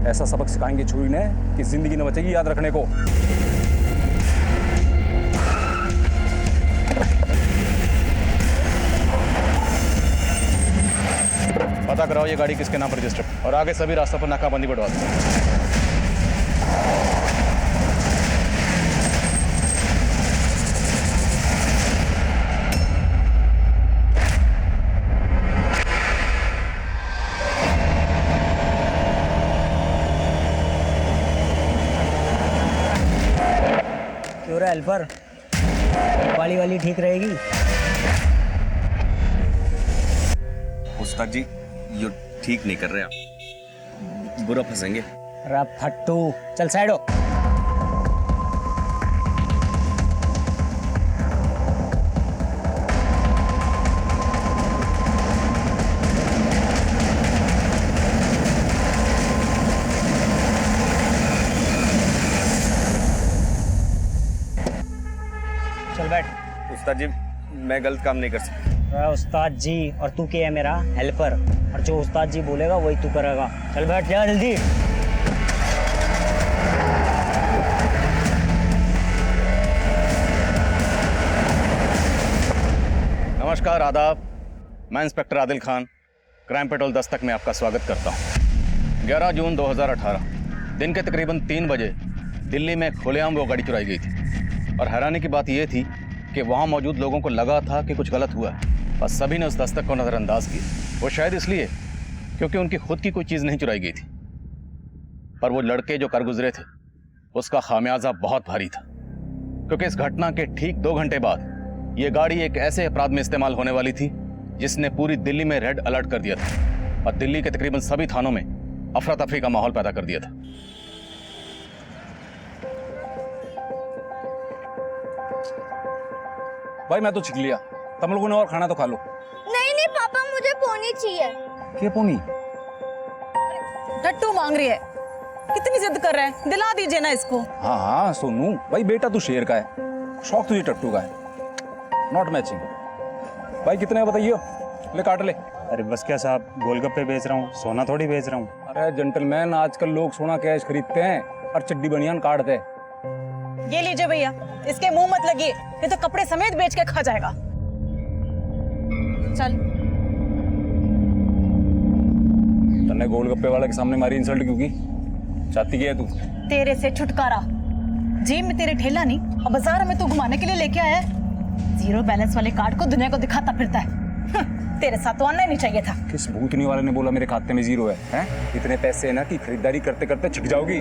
ऐसा सबक सिखाएंगे छुरी ने कि जिंदगी न बचेगी याद रखने को। पता कराओ ये गाड़ी किसके नाम पर रजिस्टर्ड और आगे सभी रास्तों पर नाकाबंदी बढ़वा दो। हेल्पर वाली ठीक रहेगी? उस्ताद जी ये ठीक नहीं कर रहे आप, बुरा फंसेंगे। अरे फट्टू चल साइड हो। चल बैठ। उस्ताद जी मैं गलत काम नहीं कर सकता। उस्ताद जी और तू क्या है? मेरा हेल्पर, और जो उस्ताद जी बोलेगा वही तू करेगा। चल बैठ जा जल्दी। नमस्कार, आदाब। मैं inspector Adil Khan, crime petrol Dastak में आपका स्वागत करता हूँ। 11 जून 2018 दिन के तकरीबन 3 बजे दिल्ली में खुलेआम वो गाड़ी चुराई गई थी और हैरानी की बात यह थी कि वहाँ मौजूद लोगों को लगा था कि कुछ गलत हुआ है, बस सभी ने उस दस्तक को नज़रअंदाज किया। वो शायद इसलिए क्योंकि उनकी खुद की कोई चीज़ नहीं चुराई गई थी, पर वो लड़के जो कर गुजरे थे उसका खामियाजा बहुत भारी था, क्योंकि इस घटना के ठीक 2 घंटे बाद ये गाड़ी एक ऐसे अपराध में इस्तेमाल होने वाली थी जिसने पूरी दिल्ली में रेड अलर्ट कर दिया था और दिल्ली के तकरीबन सभी थानों में अफरा तफरी का माहौल पैदा कर दिया था। भाई मैं तो छिक लिया, तुम लोगों ने और खाना तो खा लो। नहीं नहीं पापा, मुझे पोनी चाहिए। क्या पोनी? टट्टू मांग रही है, कितनी जिद कर रहा है, दिला दीजिए ना इसको। हाँ हाँ सोनू भाई, बेटा तू शेर का है, शौक तुझे टट्टू का है, नॉट मैचिंग। भाई कितने है बताइए, ले काट ले। अरे बस क्या साहब, गोलगप्पे बेच रहा हूँ, सोना थोड़ी बेच रहा हूँ। अरे जेंटलमैन, आजकल लोग सोना कैश खरीदते हैं और चड्डी बनियान काटते हैं। ये लीजिए भैया, इसके मुंह मत लगिए, ये तो कपड़े समेत बेच के खा जाएगा। चल। तन्ने गोलगप्पे वाले के सामने मारी इंसल्ट क्यों की? चाहती क्या है तू? तेरे से छुटकारा, जेब में तेरे ठेला नहीं और बाजार में तू घुमाने के लिए लेके आया है। 0 बैलेंस वाले कार्ड को दुनिया को दिखाता फिरता है। तेरे साथ तो आना ही नहीं चाहिए था। किस भूतनी वाले ने बोला मेरे खाते में 0 है? हैं? इतने पैसे है ना कि खरीदारी करते करते छिक जाओगी।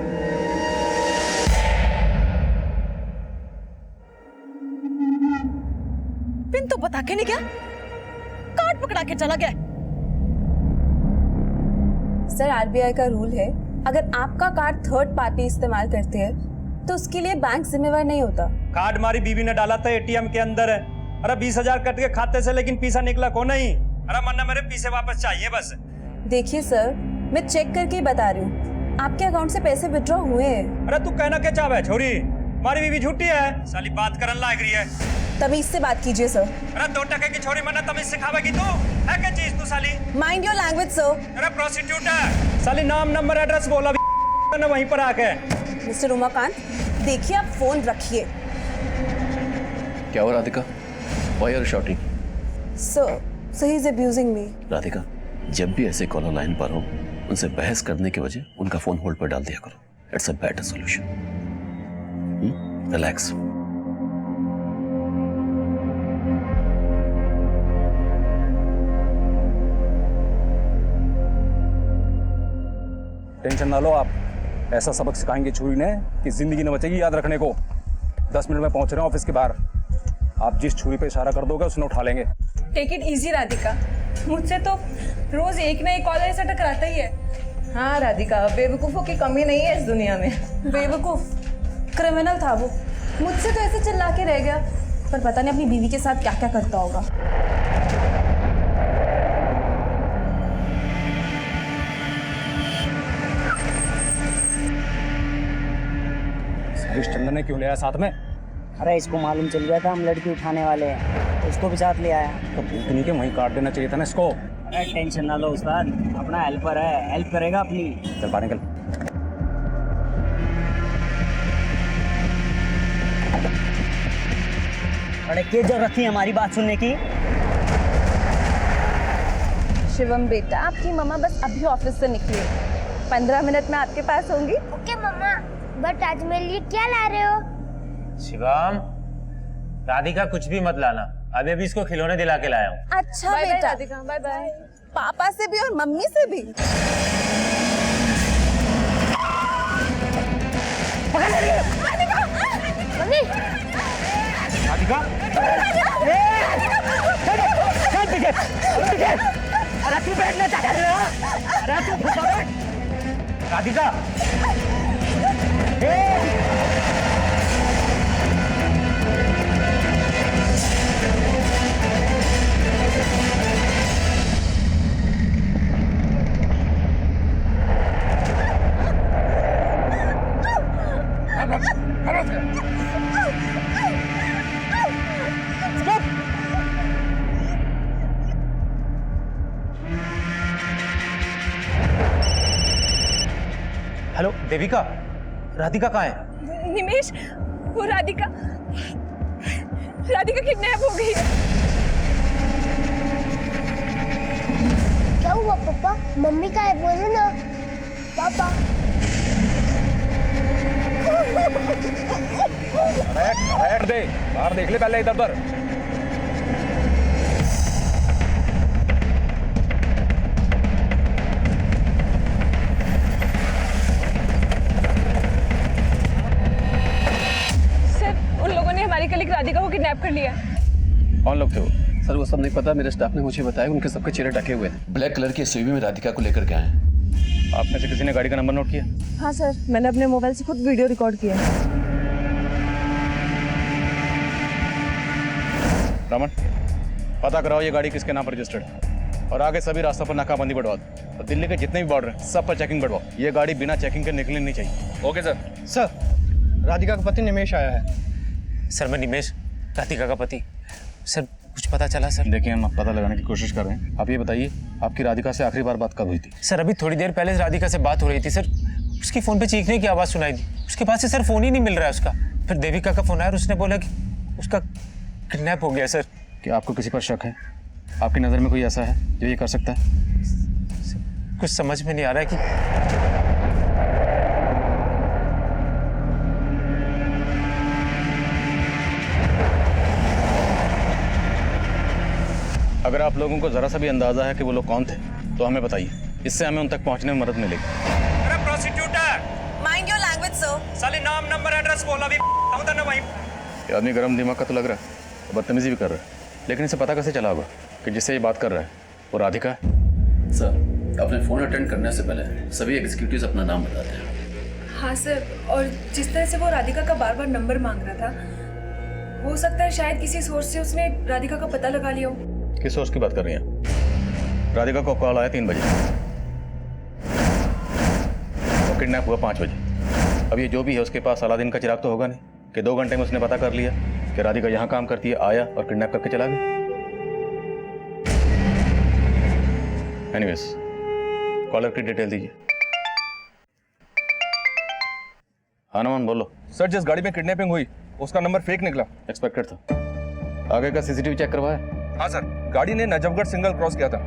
पिन तो बता के नहीं गया, कार्ड पकड़ा के चला गया। सर आरबीआई का रूल है, अगर आपका कार्ड थर्ड पार्टी इस्तेमाल करते हैं तो उसके लिए बैंक जिम्मेवार नहीं होता। कार्ड हमारी बीवी ने डाला था, एटीएम के अंदर है। अरे 20,000 कट के खाते से, लेकिन पैसा निकला को नहीं। अरे मन्ना मेरे पैसे वापस चाहिए बस। देखिए सर, मैं चेक करके ही बता रही हूँ, आपके अकाउंट से पैसे विड्रॉ हुए हैं। अरे तू कहना क्या चाहे छोरी, हमारी बीवी झूठी है, साली बात करन लायक रही है। तमीज से बात कीजिए सर। अरे 2 टके की छोरी मन्ना तमीज सिखावेगी तू? है क्या चीज तू साली? Mind your language sir. अरे प्रोस्टिट्यूट है साली, नाम नंबर एड्रेस बोला ना वहीं पर आके। मिस्टर उमाकांत, देखिए आप फोन रखिए। क्या हो Radhika? Why are you shouting? Sir, he is abusing me. Radhika, जब भी ऐसे कॉलर लाइन पर हो, उनसे बहस करने की वजह उनका फोन होल्ड पर डाल दिया करो। It's a better solution. Relax. Tension ना लो आप, ऐसा सबक सिखाएंगे छुरी ने कि जिंदगी न बचेगी याद रखने को। 10 मिनट में पहुंच रहे हैं ऑफिस के बाहर। आप जिस छुरी पे इशारा कर दोगे उसने उठा लेंगे। टेक इट इजी राधिका, मुझसे तो रोज एक ना एक कॉलर ऐसा टकराता ही है। हाँ राधिका, बेवकूफों की कमी नहीं है इस दुनिया में। बेवकूफ क्रिमिनल था वो, मुझसे तो ऐसे चिल्ला के रह गया, पर पता नहीं अपनी बीवी के साथ क्या क्या करता होगा। हरीश चंदन ने क्यों लिया साथ में? अरे इसको मालूम चल गया था हम लड़की उठाने वाले हैं, इसको भी साथ ले आया। तो भूतनी के वहीं काट देना चाहिए था ना इसको। अरे टेंशन ना लो उस्ताद, अपना हेल्पर है, हेल्प करेगा अपनी। चल बाहर निकल। अरे क्या जरूरत थी हमारी बात सुनने की? शिवम बेटा, आपकी मम्मा बस अभी ऑफिस से निकली, 15 मिनट में आपके पास होंगी। ओके मम्मा, बट आज मेरे लिए क्या ला रहे हो? शिवम, राधिका कुछ भी मत लाना, अभी अभी इसको खिलौने दिला के लाया हूँ। अच्छा बेटा, राधिका बाय बाय। पापा से भी और मम्मी से भी। मम्मी, राधिका, अरे तू बैठना चाहता है? अरे तू बैठ। राधिका, हेलो देविका, राधिका कहाँ है? निमेश, वो राधिका किडनैप हो गई। क्या हुआ पापा? मम्मी का है, बोलो ना पापा। बैठ दे, बाहर देख ले पहले इधर उधर। उन लोगों ने हमारी कलीग राधिका को किडनैप कर लिया। कौन लोग थे वो? सर वो सब नहीं पता, मेरे स्टाफ ने मुझे बताया उनके सबके चेहरे ढके हुए हैं। ब्लैक कलर की एसयूवी में राधिका को लेकर के आए हैं। आप में से किसी ने गाड़ी का नंबर नोट किया? हाँ सर, मैंने अपने मोबाइल से खुद वीडियो रिकॉर्ड किया है। रमन, पता कराओ ये गाड़ी किसके नाम पर रजिस्टर्ड है और आगे सभी रास्तों पर नाकाबंदी बढ़वा दो और दिल्ली के जितने भी बॉर्डर हैं सब पर चेकिंग बढ़वाओ। ये गाड़ी बिना चेकिंग के निकलनी नहीं चाहिए। Okay sir. सर, राधिका का पति निमेश आया है। सर मैं निमेश, राधिका का पति। सर कुछ पता चला सर? देखिए हम पता लगाने की कोशिश कर रहे हैं। आप ये बताइए आपकी राधिका से आखिरी बार बात कब हुई थी? सर अभी थोड़ी देर पहले राधिका से बात हो रही थी सर, उसकी फ़ोन पे चीखने की आवाज़ सुनाई दी। उसके पास से सर फ़ोन ही नहीं मिल रहा है उसका। फिर देविका का फ़ोन आया और उसने बोला कि उसका किडनैप हो गया। सर क्या आपको किसी पर शक है? आपकी नज़र में कोई ऐसा है जो ये कर सकता है? कुछ समझ में नहीं आ रहा है कि अगर आप लोगों को ज़रा सा भी अंदाज़ा है कि वो लोग कौन थे तो हमें बताइए, इससे हमें उन तक पहुंचने में मदद मिलेगी। अरे prosecutor, mind your language sir. साले नाम नंबर एड्रेस बोला भी उधर ना वहीं। ये आदमी गर्म दिमाग का तो लग रहा है, बदतमीजी भी कर रहा है, लेकिन इसे पता कैसे चला होगा कि जिससे ये बात कर रहा है वो राधिका है? सर अपने फ़ोन अटेंड करने से पहले सभी एग्जीक्यूटिव्स अपना नाम बताते हैं। हाँ सर, और जिस तरह से वो राधिका का बार बार नंबर मांग रहा था, हो सकता है शायद किसी सोर्स से उसने राधिका का पता लगा लिया हो। किस सोर्स की बात कर रही हैं? राधिका को कॉल आया 3 बजे, वो किडनैप हुआ 5 बजे। अब ये जो भी है उसके पास अलादीन का चिराग तो होगा नहीं कि 2 घंटे में उसने पता कर लिया कि राधिका यहाँ काम करती है, आया और किडनैप करके चला गया। एनीवेज, कॉलर की डिटेल दीजिए। हाँ नमन बोलो। सर जिस गाड़ी में किडनैपिंग हुई उसका नंबर फेक निकला। एक्सपेक्टेड था। आगे का सीसीटीवी चेक करवाया? हाँ सर, गाड़ी ने नजफगढ़ सिग्नल क्रॉस किया था,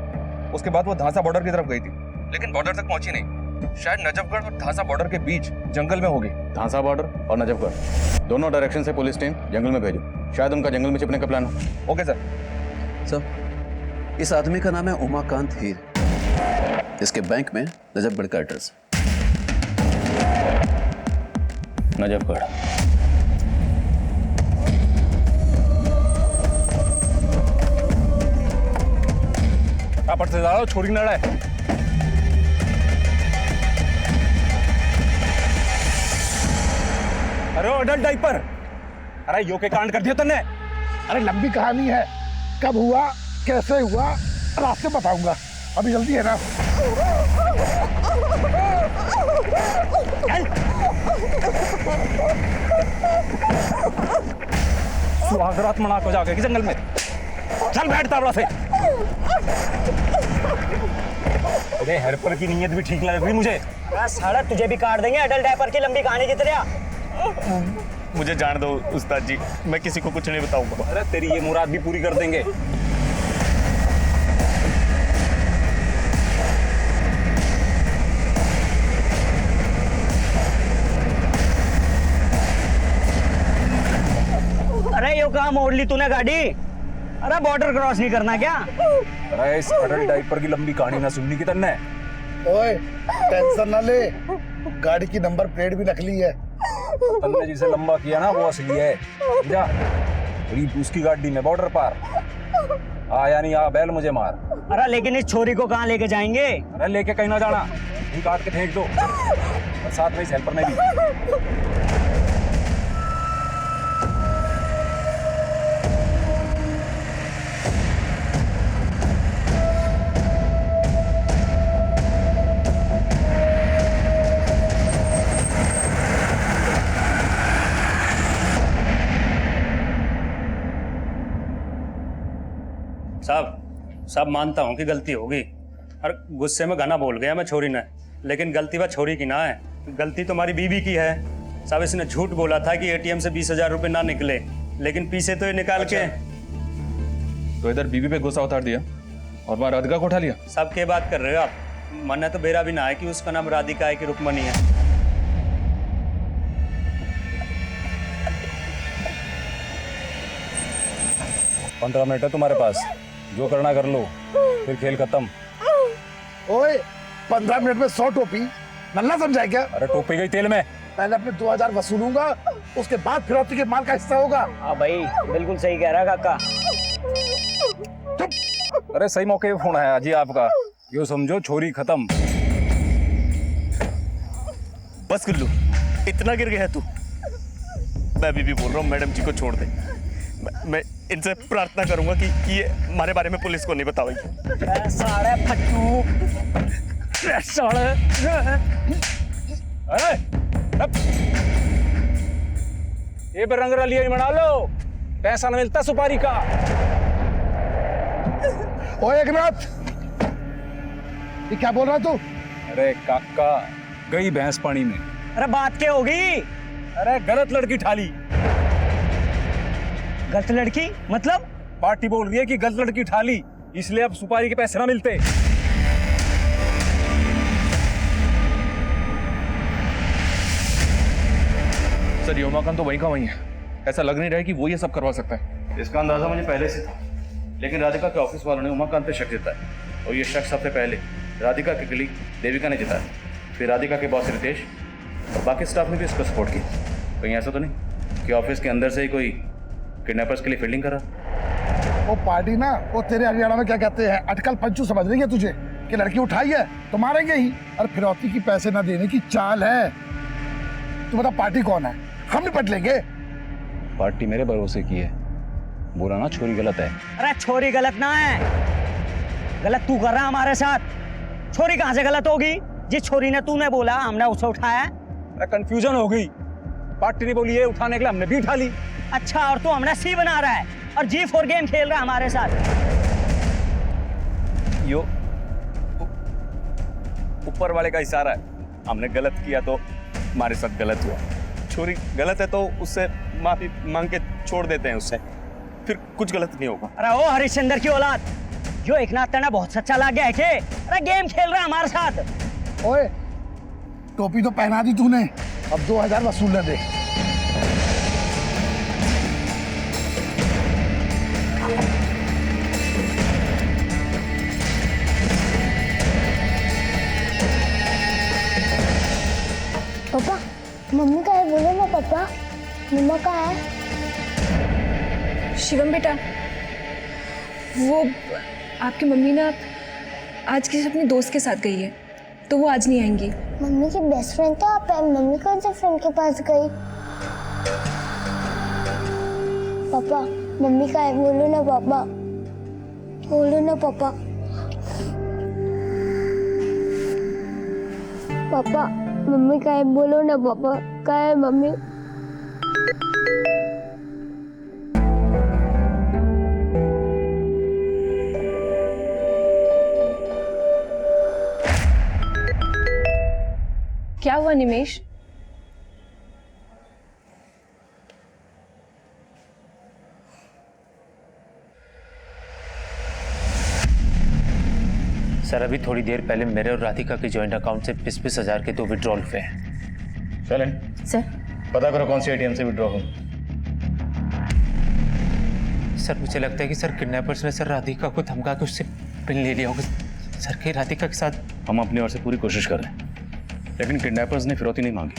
उसके बाद वो धांसा बॉर्डर की तरफ गई थी, लेकिन बॉर्डर तक पहुंची नहीं। शायद नजफगढ़ और धांसा बॉर्डर के बीच जंगल में होगी। धांसा बॉर्डर और नजफगढ़ दोनों डायरेक्शन से पुलिस टीम जंगल में भेजो, शायद उनका जंगल में छिपने का प्लान हो। Okay sir. सर इस आदमी का नाम है उमाकांत हीर, इसके बैंक में नजफगढ़ का एड्रेस। नजफगढ़। पर से ज़्यादा छोड़ी ना रहा है। अरे अडल्ट डाइपर, अरे यो के कांड कर दिया तूने। अरे लंबी कहानी है, कब हुआ कैसे हुआ रास्ते बताऊंगा, अभी जल्दी है ना। सुहागरात मना को जाके जंगल में चल बैठ तावड़ा से। अरे हेल्पर की नीयत भी ठीक लग रही मुझे। साला तुझे भी काट देंगे अडल्ट डायपर की लंबी कहानी की तरह। मुझे जान दो उस्ताद जी, मैं किसी को कुछ नहीं बताऊंगा। अरे तेरी ये मुराद भी पूरी कर देंगे। अरे यो कहाँ मोड़ ली तूने गाड़ी? अरे बॉर्डर क्रॉस नहीं करना क्या? अरे इस अडल्ट डायपर की लंबी कहानी ना सुननी की तन्ने। ओए टेंशन ना ले, गाड़ी की नंबर प्लेट भी नकली है। तन्ने जिसे लंबा किया ना वो असली है। जा उसकी गाड़ी में बॉर्डर पार आया नहीं, आ बैल मुझे मार। अरे लेकिन इस छोरी को कहाँ लेके जाएंगे? अरे लेके कहीं ना जाना, यहीं काट के फेंक दो, और साथ में इस हेल्पर ने भी। साहब मानता हूँ कि गलती होगी, और गुस्से में घना बोल गया मैं छोरी ने, लेकिन गलती वह छोरी की ना है, गलती तुम्हारी बीवी की है। साहब इसने झूठ बोला था कि एटीएम से 20,000 रुपए ना निकले, लेकिन पीछे तो ये निकाल के। तो इधर बीवी पे गुस्सा उतार दिया और वहाँ राधिका को उठा लिया। साहब क्या बात कर रहे हो आप? मन तो बेरा भी ना है कि उसका नाम राधिका है कि रुक्मणी है। पंद्रह मिनट है तुम्हारे पास, जो करना कर लो, फिर खेल खत्म। ओए 15 मिनट में 100 टोपी, नल्ला समझा क्या? अरे टोपी गई तेल में। पहले अपने 2000 वसूलूंगा, उसके बाद फिरौती के माल का हिस्सा होगा। हाँ भाई बिल्कुल सही कह रहा काका। अरे सही मौके पे फोन आया जी आपका, यो समझो छोरी खत्म। बस गुल्लू, इतना गिर गया तू? मैं अभी भी बोल रहा हूँ मैडम जी को छोड़ दे। मैं इनसे प्रार्थना करूंगा कि ये हमारे बारे में पुलिस को नहीं बताओगे। सारे फट्टू, साले। अरे ये पे रंग रलिया मना लो, पैसा न मिलता सुपारी का। ओए एकनाथ, ये क्या बोल रहा तू? अरे काका गई भैंस पानी में। अरे बात क्या होगी? अरे गलत लड़की ठाली। गलत लड़की मतलब? पार्टी बोल रही है कि गलत लड़की ठाली, इसलिए अब सुपारी के पैसे ना मिलते। सर ये उमाकांत तो वहीं का वहीं है, ऐसा लग नहीं रहा है कि वो ये सब करवा सकता है। इसका अंदाजा मुझे पहले से था, लेकिन राधिका के ऑफिस वालों ने उमाकांत पे शक जताया, और ये शक सबसे पहले राधिका की कलीग देविका ने जताया, फिर राधिका के बॉस रितेश और बाकी स्टाफ ने भी इसको सपोर्ट किया। कहीं ऐसा तो नहीं कि ऑफिस के अंदर से ही कोई किडनैपर्स के लिए फील्डिंग कर रहा? वो पार्टी ना, वो तेरे हरियाणा में क्या कहते हैं, अटकल पंचू समझ रही है तुझे कि लड़की उठाई है तो मारेंगे ही, और फिरौती की पैसे ना देने की चाल है। तू बता पार्टी कौन है, हम निपट लेंगे। पार्टी मेरे भरोसे की है, बोला ना छोरी गलत है। अरे छोरी गलत ना है, गलत तू कर रहा हमारे साथ। छोरी कहाँ से गलत होगी? जिस छोरी ने तूने बोला हमने उसे उठाया। कंफ्यूजन हो गई, पार्टी ने बोली है उठाने के लिए, हमने भी उठा ली। अच्छा, और तू हमने सी बना रहा है और G4 गेम खेल रहा है हमारे साथ। यो ऊपर वाले का इशारा है, हमने गलत किया तो हमारे साथ गलत हुआ। छोरी गलत है तो उससे माफी मांग के छोड़ देते हैं, उससे फिर कुछ गलत नहीं होगा। अरे ओ हरिश्चंद्र की औलाद, जो एक नाथ तेना बहुत सच्चा लग गया है के? अरे गेम खेल रहा है हमारे साथ। ओए टोपी तो पहना दी तूने, अब 2000 वसूलने दे। पापा मम्मी का है, बोलो ना पापा, मम्मा का है। शिवम बेटा, वो आपकी मम्मी ना आज किसी अपने दोस्त के साथ गई है, तो वो आज नहीं आएंगी। मम्मी की बेस्ट फ्रेंड तो आप है, मम्मी कौन से फ्रेंड के पास गई? पापा मम्मी का है, बोलो ना पापा, बोलो ना पापा। पापा मम्मी का है, बोलो ना पापा, का है मम्मी? क्या हुआ निमेश? सर अभी थोड़ी देर पहले मेरे और राधिका के जॉइंट अकाउंट से 20,000 के 2 विड्रॉल हुए हैं। चलें सर पता करो कौन सी एटीएम से विड्रॉ हो। सर मुझे लगता है कि सर किडनैपर्स ने सर राधिका को धमका के उससे पिन ले लिया होगा। सर कि राधिका के साथ हम अपनी ओर से पूरी कोशिश कर रहे हैं, लेकिन किडनैपर्स ने फिरौती नहीं मांगी,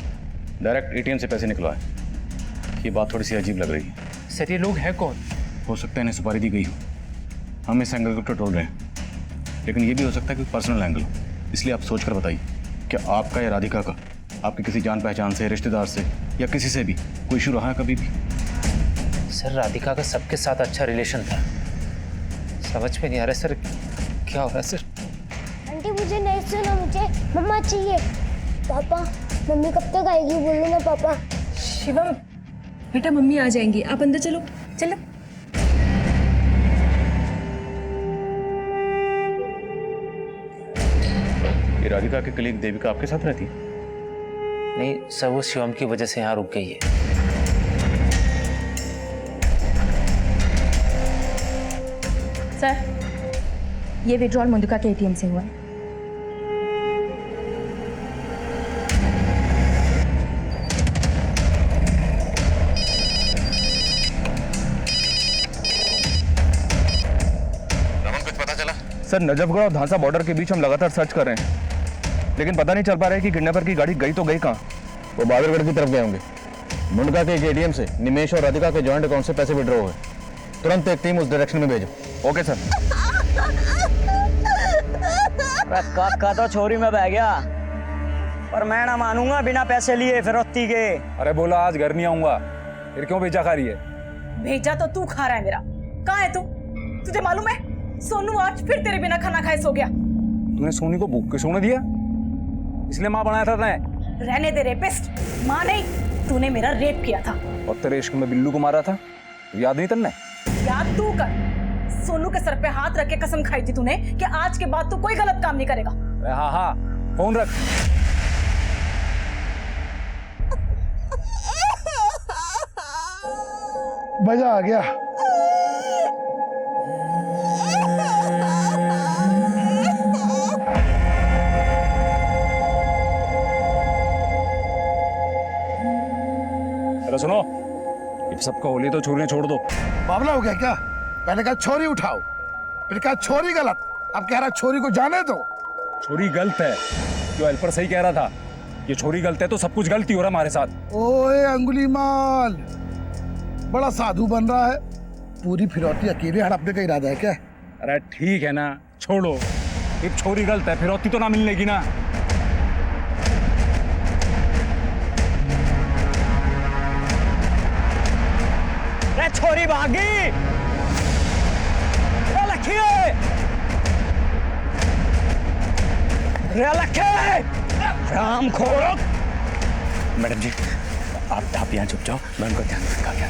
डायरेक्ट एटीएम से पैसे निकलवाए। ये बात थोड़ी सी अजीब लग रही है। सर ये लोग हैं कौन? हो सकता है इन्हें सुपारी दी गई हो, हम इस एंगल को टटोल रहे हैं, लेकिन ये भी हो सकता है कि पर्सनल एंगल हो। इसलिए आप सोच कर बताइए, क्या आपका या राधिका का आपके किसी जान पहचान से, रिश्तेदार से या किसी से भी कोई इशू रहा है कभी भी? सर राधिका का सबके साथ अच्छा रिलेशन था। समझ में नहीं आ रहा सर क्या हो रहा है सर। आंटी मुझे नहीं सुना, मुझे मम्मा चाहिए। पापा मम्मी कब तक आएगी, बोलो ना पापा। शिवम बेटा मम्मी आ जाएंगी, आप अंदर चलो। चलो ये राधिका के कलीग देविका आपके साथ रहती है? नहीं सर वो शिवम की वजह से यहाँ रुक गई है। सर ये विड्रॉल मधुका के एटीएम से हुआ है। सर नजफगढ़ और धांसा बॉर्डर के बीच हम लगातार सर्च कर रहे हैं, लेकिन पता नहीं चल पा रहा है कि किडनैपर की गाड़ी गई तो गई कहाँ। वो बहादुरगढ़ की तरफ गए होंगे। मुंडका के एक एटीएम से निमेश और राधिका के जॉइंट अकाउंट से पैसे विड्रॉ हुए। तुरंत एक टीम उस डायरेक्शन में भेजो। Okay sir. काका तो छोरी में बह गया, पर मैं ना मानूंगा बिना पैसे लिए फिरौती के। अरे बोला आज घर नहीं आऊंगा, फिर क्यों भेजा खा रही है? भेजा तो तू खा रहा है मेरा। कहाँ है तू? तुझे मालूम है सोनू आज फिर तेरे बिना खाना खाए सो गया। तूने सोनी को भूख के सोने दिया, इसलिए माँ बनाया था तैं? रहने दे रेपिस्ट, माँ नहीं, तूने मेरा रेप किया था। और तेरे इश्क में बिल्लू को मारा था, याद नहीं तन्ने? याद तू कर, सोनू के सर पे हाथ रख के कसम खाई थी तूने कि आज के बाद तू कोई गलत काम नहीं करेगा। हाँ हाँ फोन रख। मजा आ गया। अरे सुनो, ये सबका होली तो छोरी छोड़ दो। बावला हो गया क्या? पहले कहा छोरी उठाओ, फिर कहा छोरी गलत, अब कह रहा छोरी को जाने दो। छोरी गलत है, जो हेल्पर सही कह रहा था। ये छोरी गलत है तो सब कुछ गलती हो रहा है हमारे साथ। ओए अंगुली माल, बड़ा साधु बन रहा है। पूरी फिरौती अकेले हड़पने का इरादा है क्या? अरे ठीक है ना, छोड़ो। एक छोरी गलत है, फिरौती तो ना मिलेगी ना। छोरी भागी। लखिए राम खोरो। मैडम जी आप यहाँ चुप जाओ, मैं उनका ध्यान रखा क्या।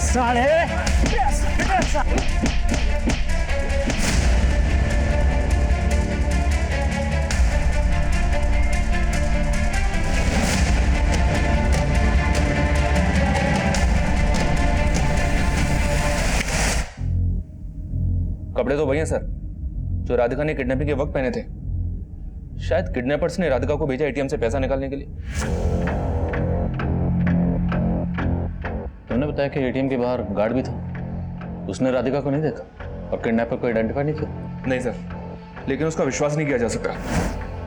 साले कपड़े तो वही हैं सर जो राधिका ने किडनैपिंग के वक्त पहने थे। शायद किडनैपर्स ने राधिका को भेजा एटीएम से पैसा निकालने के लिए। तुमने बताया कि एटीएम के बाहर गार्ड भी था, उसने राधिका को नहीं देखा और किडनैपर को आइडेंटिफाई नहीं किया? नहीं सर, लेकिन उसका विश्वास नहीं किया जा सकता,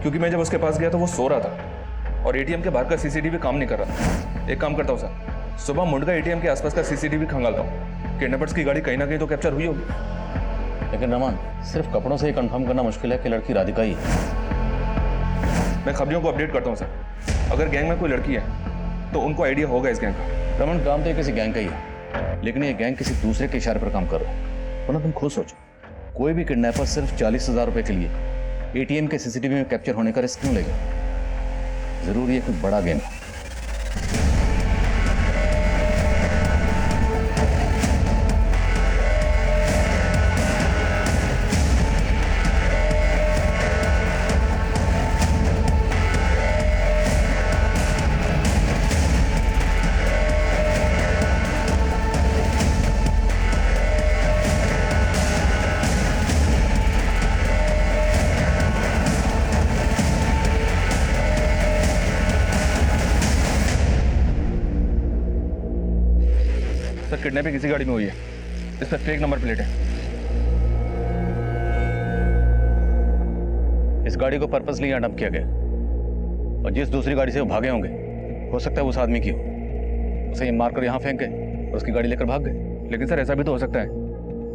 क्योंकि मैं जब उसके पास गया तो वो सो रहा था और एटीएम के बाहर का सीसीटीवी काम नहीं कर रहा। एक काम करता हूँ सर, सुबह मुंडका एटीएम के आसपास का सीसीटीवी खंगालता हूँ। किडनैपर्स की गाड़ी कहीं ना कहीं तो कैप्चर हुई होगी। लेकिन रमान, सिर्फ कपड़ों से ही कंफर्म करना मुश्किल है कि लड़की राधिका ही है। मैं खबरियों को अपडेट करता हूँ सर, अगर गैंग में कोई लड़की है तो उनको आइडिया होगा इस गैंग का। रमन, काम तो ये किसी गैंग का ही है, लेकिन ये गैंग किसी दूसरे के इशारे पर काम कर रहा है। वरना तुम खुद सोचो, कोई भी किडनैपर सिर्फ 40,000 रुपए के लिए एटीएम के सीसीटीवी में कैप्चर होने का रिस्क क्यों लेगा? जरूर ये कोई बड़ा गेम है। किडनैपिंग इसी गाड़ी में हुई है। इस पर फेक नंबर प्लेट है। इस गाड़ी को पर्पसली यहाँ डंप किया गया और जिस दूसरी गाड़ी से वो भागे होंगे हो सकता है उस आदमी की हो। उसे ये मारकर यहाँ फेंक गए और उसकी गाड़ी लेकर भाग गए। लेकिन सर ऐसा भी तो हो सकता है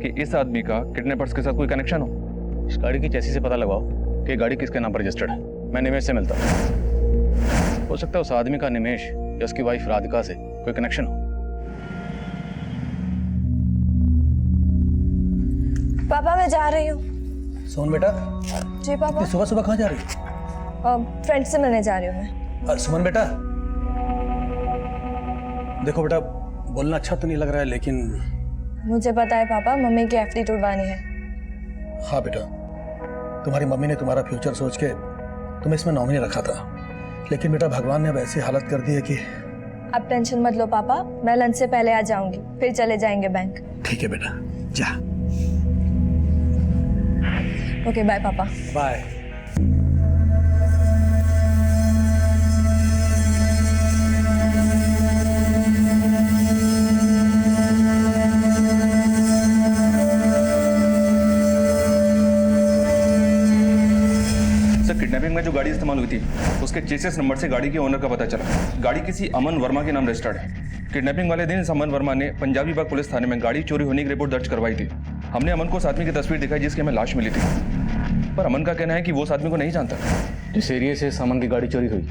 कि इस आदमी का किडनैपर्स के साथ कोई कनेक्शन हो। इस गाड़ी की चेसी से पता लगाओ कि गाड़ी किसके नाम पर रजिस्टर्ड है। मैं निमेश से मिलता हूँ। हो सकता है उस आदमी का निमेश या उसकी वाइफ राधिका से कोई कनेक्शन हो। पापा मैं जा रही हूँ। सोन बेटा, जी पापा। सुबह सुबह कहाँ जा रही है? फ्रेंड से मिलने जा रही हूँ मैं। सुमन बेटा, देखो बेटा, बोलना अच्छा तो नहीं लग रहा है लेकिन मुझे पता है पापा, मम्मी की एफडी तुड़वानी है। हाँ बेटा, तुम्हारी मम्मी ने तुम्हारा फ्यूचर सोच के तुम्हें इसमें नॉमिनी रखा था, लेकिन बेटा भगवान ने अब ऐसी हालत कर दी है कि। आप टेंशन मत लो पापा, मैं लंच से पहले आ जाऊंगी, फिर चले जाएंगे बैंक। ठीक है बेटा, जा। ओके बाय पापा। बाय। किडनैपिंग में जो गाड़ी इस्तेमाल हुई थी उसके चेसिस नंबर से गाड़ी के ओनर का पता चला। गाड़ी किसी अमन वर्मा के नाम रजिस्टर्ड है। किडनैपिंग वाले दिन इस अमन वर्मा ने पंजाबी बाग पुलिस थाने में गाड़ी चोरी होने की रिपोर्ट दर्ज करवाई थी। हमने अमन को उस आदमी की तस्वीर दिखाई जिसकी हमें लाश मिली थी, पर अमन का कहना है कि वो उस आदमी को नहीं जानता। जिस एरिया से अमन की गाड़ी चोरी हुई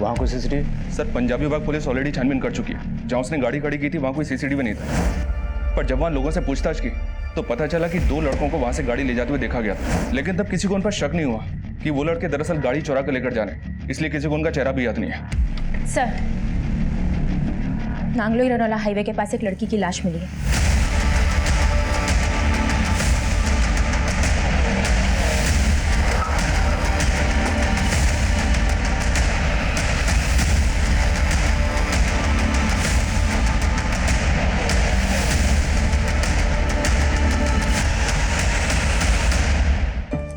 वहाँ कोई सीसीटीवी? सर पंजाबी बाग पुलिस ऑलरेडी छानबीन कर चुकी है। जहाँ उसने गाड़ी खड़ी की थी वहाँ कोई सीसीटीवी नहीं था, पर जब वहाँ लोगों से पूछताछ की तो पता चला कि 2 लड़कों को वहाँ से गाड़ी ले जाते हुए देखा गया था। लेकिन तब किसी को उन पर शक नहीं हुआ कि वो लड़के दरअसल गाड़ी चुरा कर लेकर जाने, इसलिए किसी को उनका चेहरा भी याद नहीं है। सर, नांगलोई रनौला हाईवे के पास एक लड़की की लाश मिली है।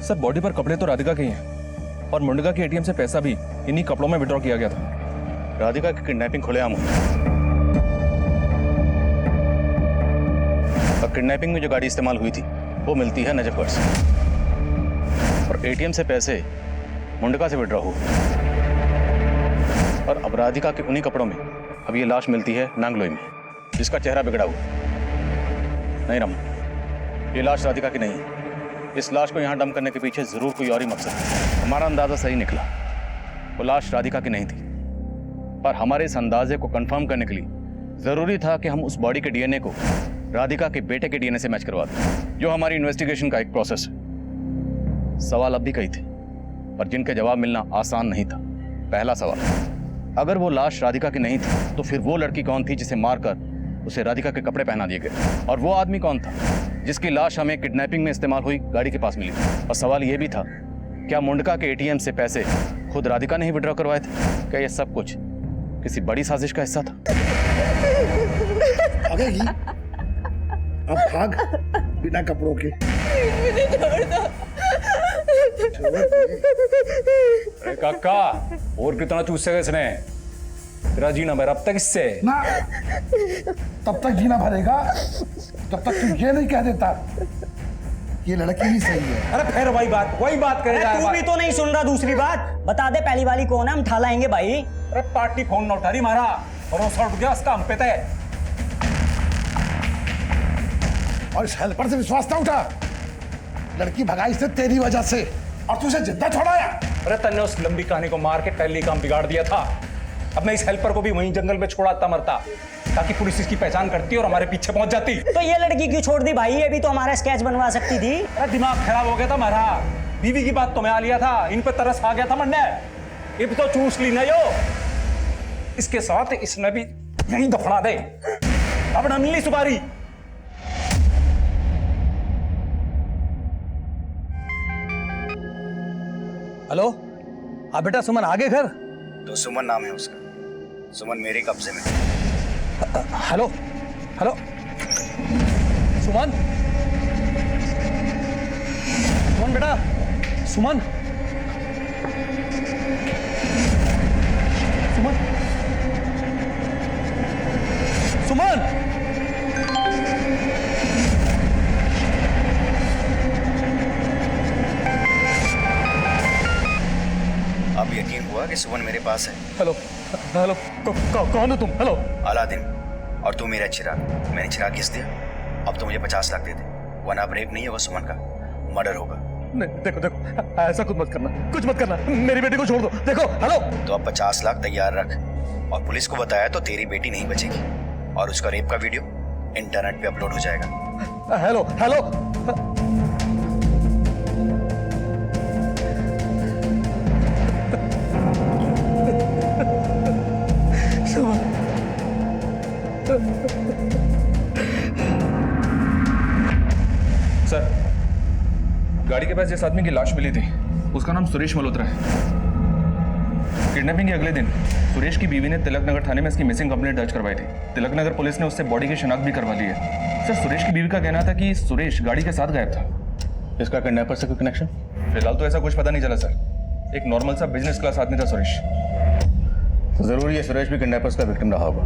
सर बॉडी पर कपड़े तो राधिका के ही हैं और मुंडगा के एटीएम से पैसा भी इन्हीं कपड़ों में विड्रॉ किया गया था। राधिका की किडनैपिंग खुलेआम हुई और किडनैपिंग में जो गाड़ी इस्तेमाल हुई थी वो मिलती है नजफगढ़ से और एटीएम से पैसे मुंडका से विड्रॉ हुए और अब राधिका के उन्हीं कपड़ों में अब ये लाश मिलती है नांगलोई में, जिसका चेहरा बिगड़ा हुआ। नहीं रमन, ये लाश राधिका की नहीं है। इस लाश को यहाँ डंप करने के पीछे जरूर कोई और ही मकसद है। हमारा अंदाजा सही निकला, वो लाश राधिका की नहीं थी, पर हमारे इस अंदाजे को कंफर्म करने के लिए जरूरी था कि हम उस बॉडी के डीएनए को राधिका के बेटे के डीएनए से मैच करवा दें, जो हमारी इन्वेस्टिगेशन का एक प्रोसेस है। सवाल अब भी कई थे, पर जिनके जवाब मिलना आसान नहीं था। पहला सवाल, अगर वो लाश राधिका की नहीं थी तो फिर वो लड़की कौन थी जिसे मारकर उसे राधिका के कपड़े पहना दिए गए, और वो आदमी कौन था जिसकी लाश हमें किडनैपिंग में इस्तेमाल हुई गाड़ी के पास मिली। और सवाल यह भी था, क्या मुंडका के एटीएम से पैसे खुद राधिका ने ही विड्रॉ करवाए थे? क्या यह सब कुछ किसी बड़ी साजिश का हिस्सा था? भागेगी? अब भाग बिना कपड़ों के। अरे काका, और कितना चूसेगा इसने? तेरा जीना भर अब तक इससे ना, तब तक जीना भरेगा तब तक तू ये नहीं कह देता ये लड़की ही सही है। अरे फिर वही बात करेगा। तू भी तो नहीं सुन रहा। दूसरी बात बता दे, पहली वाली कौन है, हम ठा लाएंगे भाई। अरे पार्टी फोन न उठा रही मारा और वो सड़ गया, उसका हम पे तय। और इस हेल्पर से विश्वास ना उठा। लड़की भगाई से तेरी वजह से, और तुझे जिंदा छोड़ाया। अरे तन्ने उस लंबी कहानी को मार के पहली काम बिगाड़ दिया था। अब मैं इस हेल्पर को भी वहीं जंगल में छोड़ाता मरता, ताकि पुलिस इसकी पहचान करती और हमारे पीछे पहुंच जाती। तो ये लड़की क्यों छोड़ दी भाई? ये भी तो हमारा स्केच बनवा सकती थी। अरे दिमाग खराब हो गया था हमारा। बीवी की बात तो मैं आ लिया था, इन पे तरस आ गया था मन्ने। ये भी तो चूस ली ना यो। इसके साथ इसने भी यहीं दफना दे। अब न मिली सुपारी। हेलो, हाँ बेटा, सुमन आ गए घर? तो सुमन नाम है उसका। सुमन मेरे कब्जे में। हेलो हेलो, सुमन, सुमन बेटा, सुमन, सुमन, सुमन। यकीन हुआ कि सुमन मेरे पास है। हेलो हेलो कौन हो तुम? हेलो अलादीन, और तू मेरा चिराग। मैंने चिराग घिस दिया, अब तो मुझे 50 लाख दे दे, वरना अब रेप नहीं होगा सुमन का, मर्डर होगा। नहीं, देखो देखो ऐसा कुछ मत करना, कुछ मत करना, मेरी बेटी को छोड़ दो। देखो हेलो, तो अब 50 लाख तैयार रख, और पुलिस को बताया तो तेरी बेटी नहीं बचेगी, और उसका रेप का वीडियो इंटरनेट पे अपलोड हो जाएगा। हेलो हेलो सर, गाड़ी के पास जिस आदमी की लाश मिली थी उसका नाम सुरेश मल्होत्रा है। किडनैपिंग के अगले दिन सुरेश की बीवी ने तिलक नगर थाने में इसकी मिसिंग कंप्लेंट दर्ज करवाई थी। तिलक नगर पुलिस ने उससे बॉडी की शिनाख्त भी करवा ली है। सर, सुरेश की बीवी का कहना था कि सुरेश गाड़ी के साथ गायब था। इसका किडनैपर से कोई कनेक्शन? फिलहाल तो ऐसा कुछ पता नहीं चला सर। एक नॉर्मल सा बिजनेस क्लास आदमी था सुरेश। जरूरी है सुरेश भी किडनैपर्स का विक्टिम रहा होगा।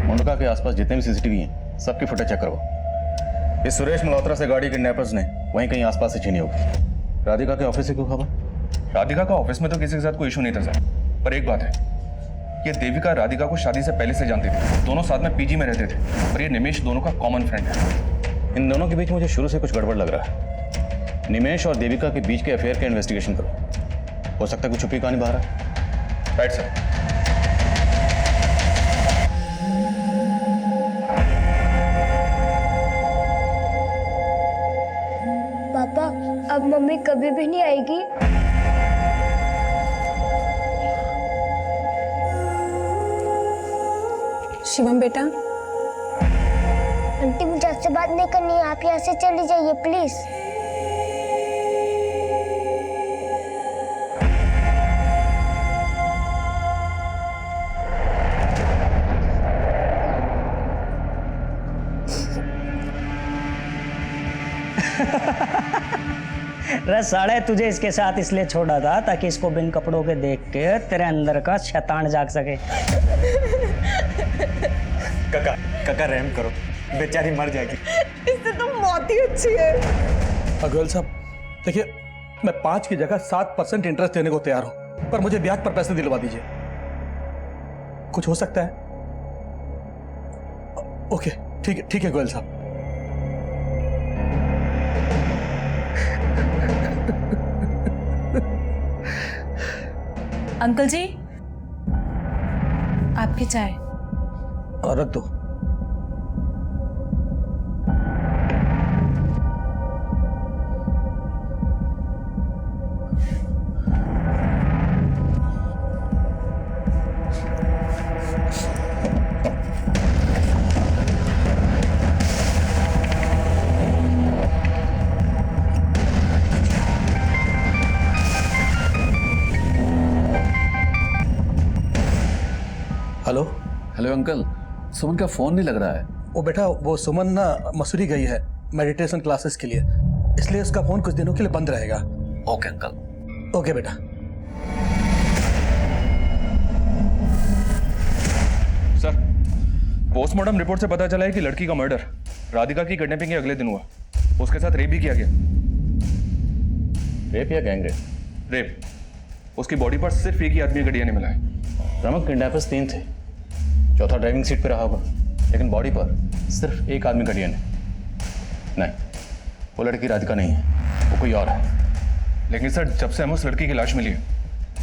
मुंडका के आसपास जितने भी सीसीटीवी हैं सबकी फुटेज चेक करवाओ। इस सुरेश मल्होत्रा से गाड़ी किडनैपर्स ने वहीं कहीं आसपास से छीनी होगी। राधिका के ऑफिस से क्यों खबर? राधिका का ऑफिस में तो किसी के साथ कोई इशू नहीं था सर, पर एक बात है, ये देविका राधिका को शादी से पहले से जानती थी। दोनों साथ में पीजी में रहते थे, और ये निमेश दोनों का कॉमन फ्रेंड है। इन दोनों के बीच मुझे शुरू से कुछ गड़बड़ लग रहा है। निमेश और देविका के बीच के अफेयर का इन्वेस्टिगेशन करो, हो सकता है कुछ छुपी कहानी बाहर है। Right sir. पापा, अब मम्मी कभी भी नहीं आएगी? शिवम बेटा, आंटी मुझे आपसे बात नहीं करनी है, आप यहाँ से चली जाइए प्लीज। रे साले, तुझे इसके साथ इसलिए छोड़ा था ताकि इसको बिन कपड़ों के देख के तेरे अंदर का शैतान जाग सके। काका काका रहम करो, बेचारी मर जाएगी। इससे तो मौत ही अच्छी है। अग्रवाल साहब देखिए, मैं 5 की जगह 7% इंटरेस्ट देने को तैयार हूं, पर मुझे ब्याज पर पैसे दिलवा दीजिए। कुछ हो सकता है? ओके ठीक है गोयल साहब। अंकल जी, आपकी चाय। रख दो। हेलो हेलो अंकल, सुमन का फोन नहीं लग रहा है। वो बेटा, वो सुमन ना मसूरी गई है मेडिटेशन क्लासेस के लिए, इसलिए उसका फोन कुछ दिनों के लिए बंद रहेगा। Okay uncle. ओके बेटा। सर, पोस्टमार्टम रिपोर्ट से पता चला है कि लड़की का मर्डर राधिका की किडनैपिंग के अगले दिन हुआ। उसके साथ रेप भी किया गया। रेप या गैंग रेप? रेप। उसकी बॉडी पर सिर्फ एक ही आदमी का डीएनए मिला है। रमक, किडनैपर्स 3 थे, चौथा ड्राइविंग सीट पे रहा होगा, लेकिन बॉडी पर सिर्फ एक आदमी का डीएनए। नहीं, वो लड़की राधिका नहीं है, वो कोई और है। लेकिन सर, जब से हमें उस लड़की की लाश मिली है,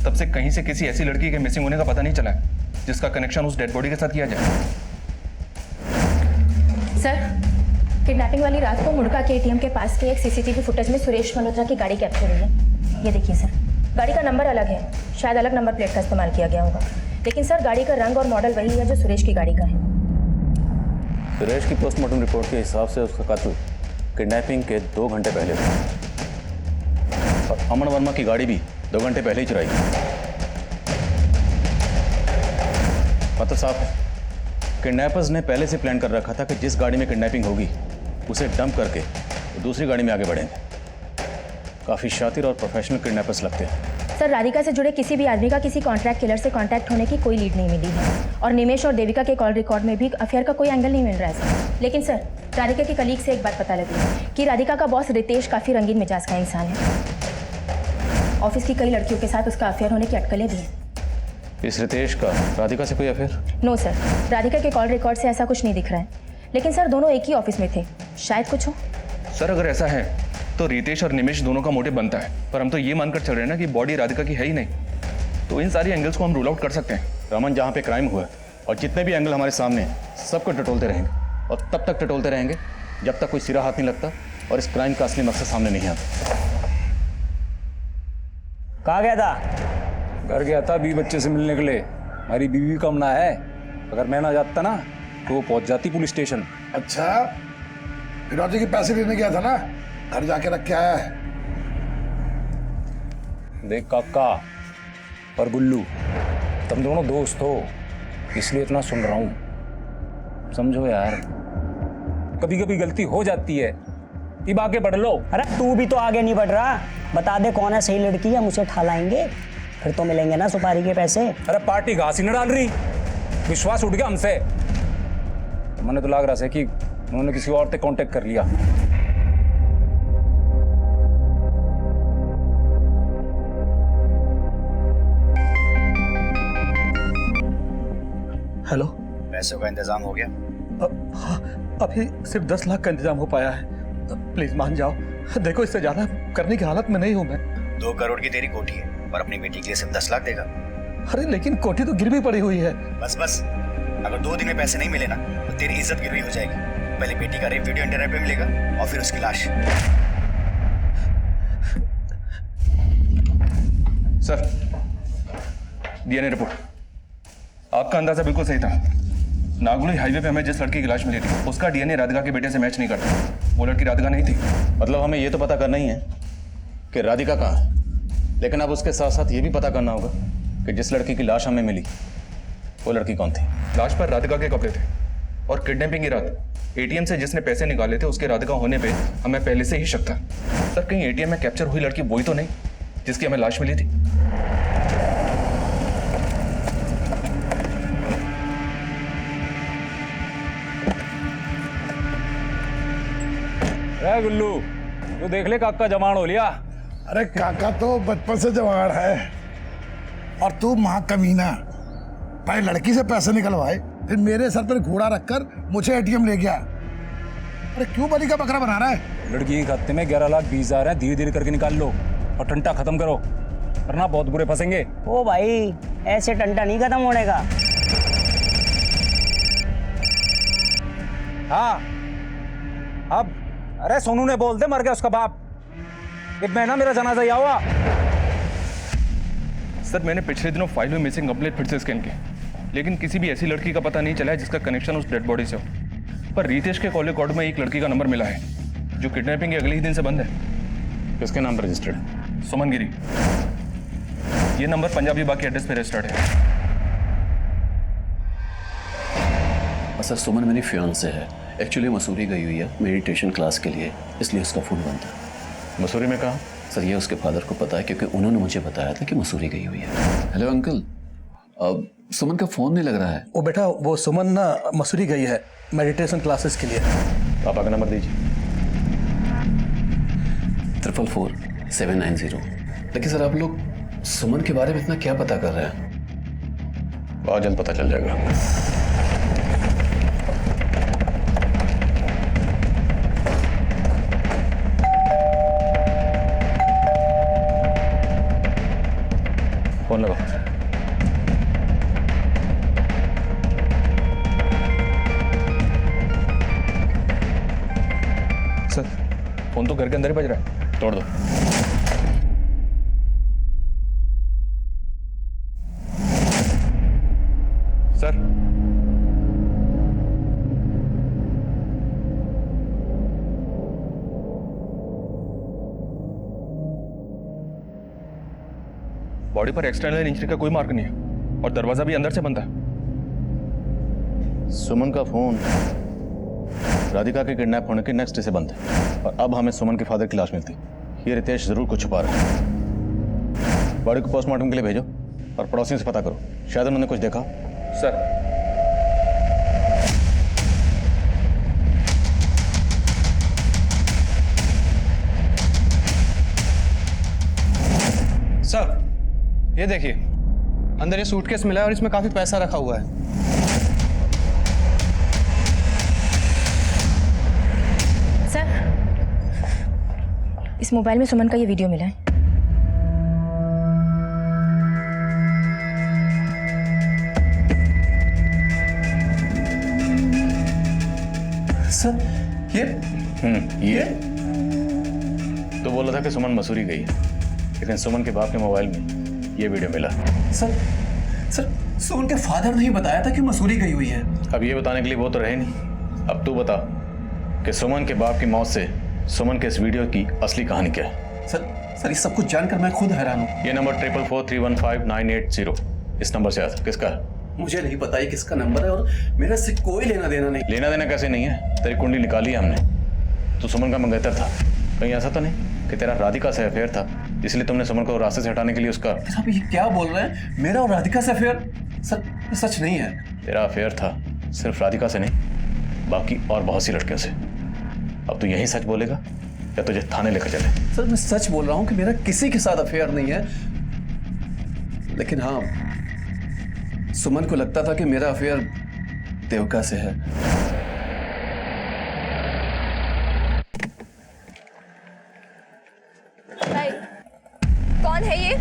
तब से कहीं से किसी ऐसी लड़की के मिसिंग होने का पता नहीं चला है जिसका कनेक्शन उस डेड बॉडी के साथ किया जाए। सर, किडनैपिंग वाली रात को मुड़का के एटीएम के पास के एक सीसीटीवी फुटेज में सुरेश मल्होत्रा की गाड़ी कैप्चर हुई है। ये देखिए सर, गाड़ी का नंबर अलग है, शायद अलग नंबर प्लेट का इस्तेमाल किया गया होगा, लेकिन सर गाड़ी का रंग और मॉडल वही है जो सुरेश की गाड़ी का है। सुरेश की पोस्टमार्टम रिपोर्ट के हिसाब से उसका कत्ल किडनैपिंग के 2 घंटे पहले हुआ, और अमन वर्मा की गाड़ी भी 2 घंटे पहले ही चुराई। मतलब साहब, किडनैपर्स ने पहले से प्लान कर रखा था कि जिस गाड़ी में किडनैपिंग होगी उसे डंप करके वो दूसरी गाड़ी में आगे बढ़ेंगे। काफ़ी शातिर और प्रोफेशनल किडनैपर्स लगते हैं। सर, राधिका से जुड़े किसी भी आदमी का किसी कॉन्ट्रैक्ट किलर से कांटेक्ट होने की कोई लीड नहीं मिली है, और निमेश और देविका के कॉल रिकॉर्ड में भी अफेयर का कोई एंगल नहीं मिल रहा है सर। लेकिन सर, राधिका के कलीग से एक बात पता लगी कि राधिका का बॉस रितेश काफ़ी रंगीन मिजाज का इंसान है, ऑफिस की कई लड़कियों के साथ उसका अफेयर होने की अटकलें भी हैं। इस रितेश का राधिका से कोई अफेयर? नो सर, राधिका के कॉल रिकॉर्ड से ऐसा कुछ नहीं दिख रहा है। लेकिन सर दोनों एक ही ऑफिस में थे, शायद कुछ हो। सर अगर ऐसा है तो रितेश और निमेश दोनों का मोटिव बनता है, पर हम तो ये मानकर चल रहे हैं ना कि बॉडी राधिका की है ही नहीं, तो इन सारी एंगल्स को हम रूल आउट कर सकते हैं। रमन, जहाँ पे क्राइम हुआ है और जितने भी एंगल हमारे सामने हैं सबको टटोलते रहेंगे, और तब तक टटोलते रहेंगे जब तक कोई सिरा हाथ नहीं लगता और इस क्राइम का असली मकसद सामने नहीं आता। कहाँ गया था? घर गया था बीवी बच्चे से मिलने के लिए। हमारी बीवी कम ना है, अगर मैं ना जाता ना तो वो पहुंच जाती पुलिस स्टेशन। अच्छा, फिरौती के पैसे लेने गया था ना, घर जाके रख के आया है। देख काका और गुल्लू, तुम दोनों दोस्त हो इसलिए इतना सुन रहा हूं, समझो यार। कभी कभी गलती हो जाती है, अब आगे बढ़ लो। अरे तू भी तो आगे नहीं बढ़ रहा। बता दे कौन है सही लड़की, हम उसे ठा लाएंगे, फिर तो मिलेंगे ना सुपारी के पैसे। अरे पार्टी घास ही न डाल रही, विश्वास उठ गया हमसे। मैंने तो लग रहा है कि उन्होंने किसी और से कांटेक्ट कर लिया। हेलो, पैसों का इंतजाम हो गया? हाँ, अभी सिर्फ 10 लाख का इंतजाम हो पाया है। प्लीज मान जाओ, देखो इससे ज्यादा करने की हालत में नहीं हूं मैं। 2 करोड़ की तेरी कोठी है और अपनी बेटी के लिए सिर्फ 10 लाख देगा? अरे लेकिन कोठी तो गिरवी पड़ी हुई है। बस बस, अगर 2 दिन में पैसे नहीं मिले ना तो तेरी इज्जत गिरवी हो जाएगी। पहले बेटी का रेप वीडियो इंटरनेट पे मिलेगा और फिर उसकी लाश। Sir, DNA report. आपका अंदाजा बिल्कुल सही था। नागुली हाईवे पे हमें जिस लड़की की लाश मिली थी उसका डीएनए राधिका के बेटे से मैच नहीं करता। वो लड़की राधिका नहीं थी। मतलब हमें ये तो पता करना ही है कि राधिका कहाँ है, लेकिन अब उसके साथ साथ ये भी पता करना होगा कि जिस लड़की की लाश हमें मिली वो लड़की कौन थी। लाश पर राधिका के कपड़े थे और किडनैपिंग की रात एटीएम से जिसने पैसे निकाले थे उसके राधिका होने पे हमें पहले से ही शक था। सर कहीं एटीएम में कैप्चर हुई लड़की वही तो नहीं जिसकी हमें लाश मिली थी? गुल्लू, तू देख ले काका जवान हो लिया। अरे काका तो बचपन से जवान है, और तू महाकमीना। पहले लड़की से पैसे निकलवाए, फिर मेरे सर पर घोड़ा रखकर मुझे एटीएम ले गया। अरे क्यों बलि का बकरा बना रहा है? लड़की के खाते में 11,20,000 है, धीरे धीरे करके निकाल लो और टंटा खत्म करो, वरना बहुत बुरे फंसेंगे। ओ भाई, ऐसे टंटा नहीं खत्म होने का। हाँ, अब अरे सोनू ने बोल दे मर गया उसका बाप। एक महीना मेरा जनाजा ही हुआ। सर मैंने पिछले दिनों फाइल में मिसिंग कंप्लेंट फिर से स्कैन की, लेकिन किसी भी ऐसी लड़की का पता नहीं चला है जिसका कनेक्शन उस डेड बॉडी से हो। पर रितेश के कॉल रिकॉर्ड में एक लड़की का नंबर मिला है जो किडनैपिंग के अगले ही दिन से बंद है। किसके नाम पर रजिस्टर्ड है? सुमन गिरी। ये नंबर पंजाबी बाग के एड्रेस पे रजिस्टर्ड है। सर सुमन मेरी फियांसे है, एक्चुअली मसूरी गई हुई है मेडिटेशन क्लास के लिए, इसलिए उसका फ़ोन बंद है। मसूरी में कहाँ? सर ये उसके फादर को पता है क्योंकि उन्होंने मुझे बताया था कि मसूरी गई हुई है। हेलो अंकल, अब सुमन का फ़ोन नहीं लग रहा है। ओ बेटा, वो सुमन ना मसूरी गई है मेडिटेशन क्लासेस के लिए। पापा का नंबर दीजिए। 444-790। लेकिन सर आप लोग सुमन के बारे में इतना क्या पता कर रहे हैं? बहुत जल्द पता चल जाएगा। फोन लगाओ। सर फोन तो घर के अंदर ही बज रहा है, तोड़ दो। सर बॉडी पर एक्सटर्नल इंजरी का कोई मार्क नहीं है और दरवाजा भी अंदर से बंद है। सुमन का फोन राधिका के किडनैप होने के नेक्स्ट डे से बंद है और अब हमें सुमन के फादर की लाश मिलती। ये रितेश जरूर कुछ छुपा रहा है। बॉडी को पोस्टमार्टम के लिए भेजो और पड़ोसियों से पता करो, शायद उन्होंने कुछ देखा। सर सर ये देखिए, अंदर ये सूटकेस मिला है और इसमें काफी पैसा रखा हुआ है। सर, इस मोबाइल में सुमन का ये वीडियो मिला है। सर ये तो बोला था कि सुमन मसूरी गई है, लेकिन सुमन के बाप के मोबाइल में ये वीडियो मिला। सर सुमन के फादर ने ही बताया था कि मसूरी गई हुई है। अब ये बताने के लिए वो तो रहे नहीं। अब तू बता कि सुमन के बाप की मौत से सुमन के इस वीडियो की असली कहानी क्या है। सर ये सब कुछ जानकर मैं खुद हैरान हूँ। ये नंबर 444315980 इस नंबर से आया था, किसका है? मुझे नहीं पता ये किसका नंबर है और मेरा इससे कोई लेना देना नहीं। लेना देना कैसे नहीं है? तेरी कुंडली निकाली है हमने। तू सुमन का मंगेतर था, कहीं ऐसा तो नहीं कि तेरा राधिका से अफेयर था इसलिए तुमने सुमन को रास्ते से हटाने के लिए उसका। आप ये क्या बोल रहे हैं? मेरा और राधिका से अफेयर? सर ये सच नहीं है। तेरा अफेयर था सिर्फ राधिका से नहीं, बाकी और बहुत सी लड़कियों से। अब तू यही सच बोलेगा या तुझे थाने लेकर चले? सर मैं सच बोल रहा हूँ कि मेरा किसी के साथ अफेयर नहीं है, लेकिन हाँ सुमन को लगता था कि मेरा अफेयर देविका से है। भाई, कौन है ये?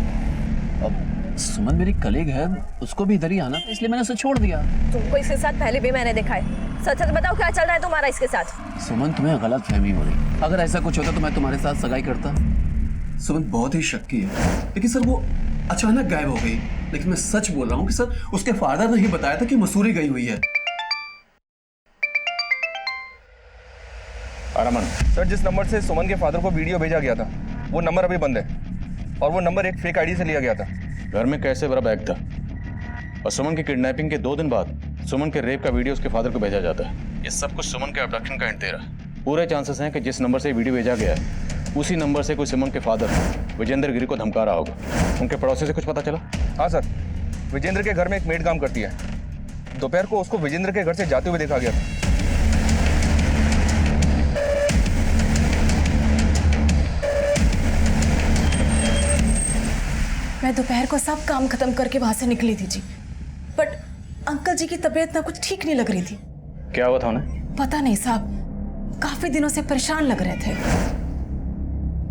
अब सुमन मेरी कलीग है, उसको भी इधर ही आना था इसलिए मैंने उसे छोड़ दिया। तुमको इसके साथ पहले भी मैंने देखा है। सच सच बताओ क्या चल रहा है तुम्हारा इसके साथ? सुमन तुम्हें गलत फहमी हो रही। अगर ऐसा कुछ होता तो मैं तुम्हारे साथ सगाई करता। सुमन बहुत ही शक्की है, लेकिन सर वो अचानक गायब हो गई। लेकिन मैं सच बोल रहा हूँ कि सर उसके फादर ने ही बताया था कि मसूरी गई हुई है। अरमान सर जिस नंबर से सुमन के फादर को वीडियो भेजा गया था वो नंबर अभी बंद है और वो नंबर एक फेक आईडी से लिया गया था। घर में कैसे बड़ा बैग था और सुमन की किडनैपिंग के 2 दिन बाद सुमन के रेप का वीडियो उसके फादर को भेजा जाता है। ये सब कुछ सुमन के अबडक्शन का हिंट दे रहा है। पूरे चांसेस हैं कि जिस नंबर से वीडियो भेजा गया है उसी नंबर से कोई सुमन के फादर विजेंद्र गिरी को धमका रहा होगा। उनके पड़ोसी से कुछ पता चला? हाँ सर, विजेंद्र के घर में एक मेड काम करती है। दोपहर को उसको विजेंद्र के घर से जाते हुए देखा गया था। मैं दोपहर को सब काम खत्म करके वहां से निकली थी जी, बट अंकल जी की तबीयत ना कुछ ठीक नहीं लग रही थी। क्या हुआ था उन्हें? पता नहीं साहब, काफी दिनों से परेशान लग रहे थे।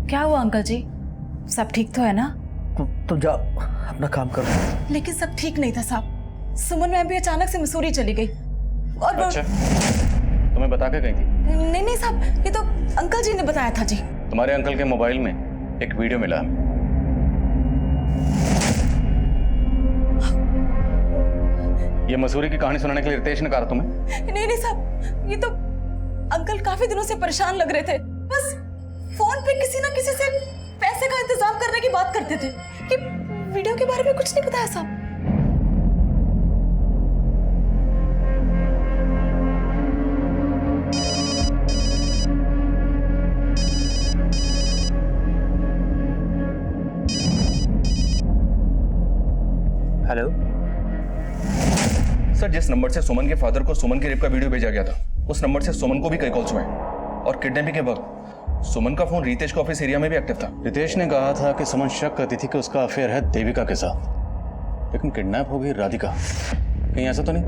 क्या हुआ अंकल जी? सब ठीक तो है ना? तुम जा अपना काम करो। लेकिन सब ठीक नहीं था साहब। सुमन मैम भी अचानक से मसूरी चली गई और अच्छा, तुम्हें बता के गई थी? नहीं साहब, ये तो अंकल जी ने बताया था जी। तुम्हारे अंकल के मोबाइल में एक वीडियो मिला। ये मसूरी की कहानी सुनाने के लिए रितेश ने कहा तुम्हें? नहीं साहब, ये तो अंकल काफी दिनों से परेशान लग रहे थे। बस फोन पे किसी ना किसी से पैसे का इंतजाम करने की बात करते थे कि वीडियो के बारे में कुछ नहीं बताया साहब। हेलो सर, जिस नंबर से सुमन के फादर को सुमन के रेप का वीडियो भेजा गया था उस नंबर से सुमन को भी कई कॉल्स हुए और किडनैपिंग के वक्त सुमन का फोन रितेश के ऑफिस एरिया में भी एक्टिव था। रितेश ने कहा था कि सुमन शक करती थी कि उसका अफेयर है देविका के साथ, लेकिन किडनैप हो गई राधिका। कहीं ऐसा तो नहीं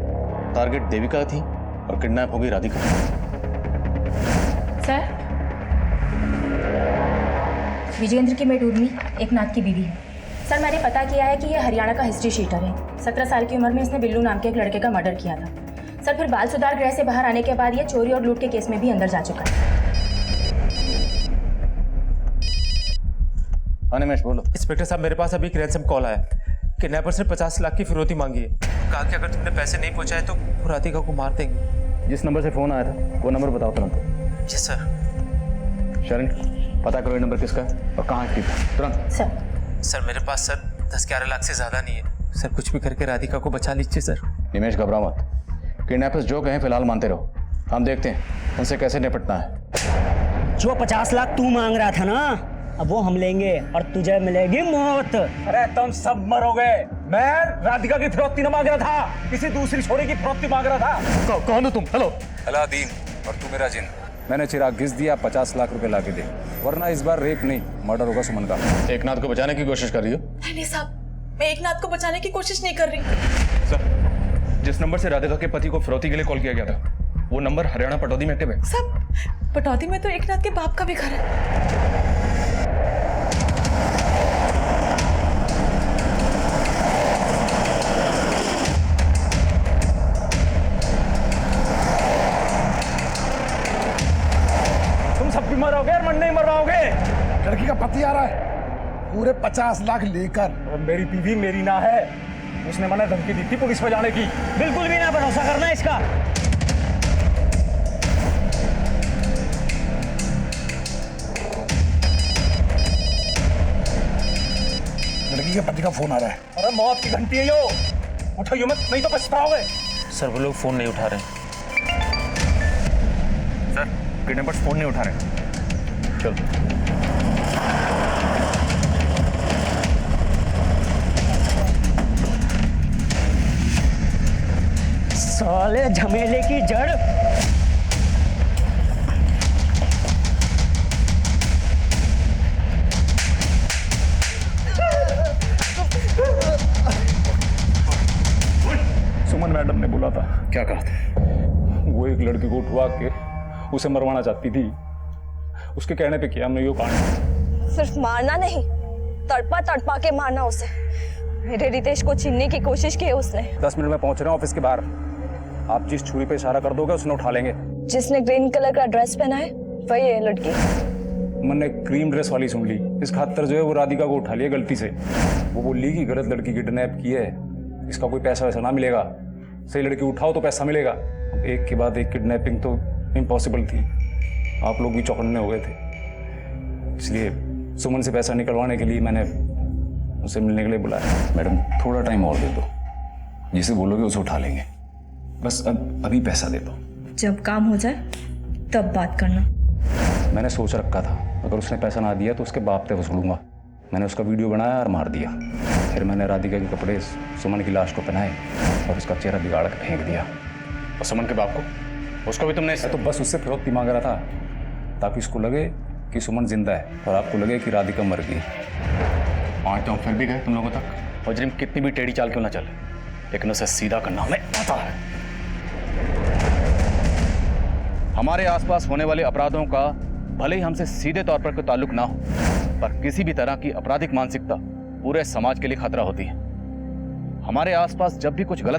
टारगेट देविका थी और किडनैप हो गई राधिका? सर, विजेंद्र की मेड उर्मी एक नाथ की बीवी है। सर मैंने पता किया है कि यह हरियाणा का हिस्ट्री शीटर है। 17 साल की उम्र में इसने बिल्लू नाम के एक लड़के का मर्डर किया था। सर फिर बाल सुधार गृह से बाहर आने के बाद यह चोरी और लूट के केस में भी अंदर जा चुका है। अनिमेश बोलो। इंस्पेक्टर साहब, मेरे पास अभी एक रैंसम कॉल आया। किडनैपर्स ने 50 लाख की फिरौती मांगी है। कहा कि अगर तुमने पैसे नहीं पहुंचाए तो राधिका को मार देंगे। जिस नंबर से फोन आया था वो नंबर बताओ तुरंत। जी सर। शरण, पता करो ये नंबर किसका है और कहाँ एक्टिव है, तुरंत। सर मेरे पास सर 10-11 लाख से ज्यादा नहीं है सर। कुछ भी करके राधिका को बचा लीजिए सर। निमेश घबरा मत, किडनैपर्स जो कहें फिलहाल मानते रहो। हम देखते हैं उनसे कैसे निपटना है। जो 50 लाख तू मांग रहा था ना, अब वो हम लेंगे और तुझे मिलेगी मौत। अरे तुम सब मरोगे। मैं राधिका की फिरौती न मांग रहा था, किसी दूसरी छोरी की फिरौती मांग रहा था। कौन हो तुम? हेलो अलादीन, और तू मेरा जिन। मैंने चिराग घिस दिया, 50 लाख रुपए ला के दे, वरना इस बार रेप नहीं मर्डर होगा सुमन का। एक नाथ को बचाने की कोशिश कर रही हो? नहीं साहब, मैं एकनाथ को बचाने की कोशिश नहीं कर रही। सर, जिस नंबर से राधिका के पति को फिरौती के लिए कॉल किया गया था, वो नंबर हरियाणा पटौदी में एक्टिव है। साहब, पटौदी में तो एकनाथ के बाप का भी घर है। तुम सब भी मरोगे और मन नहीं मरवाओगे। लड़की का पति आ रहा है पूरे 50 लाख लेकर। और मेरी बीवी मेरी ना है, उसने मना धमकी दी थी पुलिस में जाने की। बिल्कुल भी ना भरोसा करना इसका। लड़की के पति का फोन आ रहा है। अरे मौत की घंटी है यो, उठाइयो मत नहीं तो पछताओगे। सर वो लोग फोन नहीं उठा रहे। सर किडनैपर्स फोन नहीं उठा रहे। चलो साले झमेले की जड़। सुमन मैडम ने बोला था। क्या कहा था? वो एक लड़की को उठवा के उसे मरवाना चाहती थी, उसके कहने पे किया हमने यो कांड। सिर्फ मारना नहीं, तड़पा तड़पा के मारना उसे। मेरे रितेश को छीनने की कोशिश की है उसने। 10 मिनट में पहुंच रहे हैं ऑफिस के बाहर। आप जिस छुरी पे इशारा कर दोगे उसने उठा लेंगे। जिसने ग्रीन कलर का ड्रेस पहना है वही है लड़की। मैंने क्रीम ड्रेस वाली सुन ली, इस खातर जो है वो राधिका को उठा लिया गलती से। वो बोली कि गलत लड़की किडनैप की है, इसका कोई पैसा वैसा ना मिलेगा, सही लड़की उठाओ तो पैसा मिलेगा। एक के बाद एक किडनैपिंग तो इम्पॉसिबल थी। आप लोग भी चौकन्ने हो गए थे, इसलिए सुमन से पैसा निकलवाने के लिए मैंने उसे मिलने के लिए बुलाया। मैडम थोड़ा टाइम और दे दो, जिसे बोलोगे उसे उठा लेंगे। बस अभी पैसा दे दो। जब काम हो जाए तब बात करना। मैंने सोच रखा था अगर उसने पैसा ना दिया तो उसके बाप पे वसूलूंगा। मैंने उसका वीडियो बनाया और मार दिया। फिर मैंने राधिका के कपड़े सुमन की लाश को पहनाए और उसका चेहरा बिगाड़ कर फेंक दिया। और सुमन के बाप को, उसको भी तुमने? तो बस उससे फिरौती मांग रहा था ताकि उसको लगे कि सुमन जिंदा है और आपको लगे कि राधिका मर गई। आज तो हम फिर भी गए तुम लोगों तक। मुजरिम कितनी भी टेढ़ी चाल क्यों ना चले, लेकिन उसे सीधा करना हमें आता है। हमारे आसपास होने वाले अपराधों का भले ही हमसे सीधे तौर पर कोई ताल्लुक ना हो, पर किसी भी तरह की आपराधिक मानसिकता पूरे समाज के लिए खतरा होती है। हमारे आसपास जब भी कुछ गलत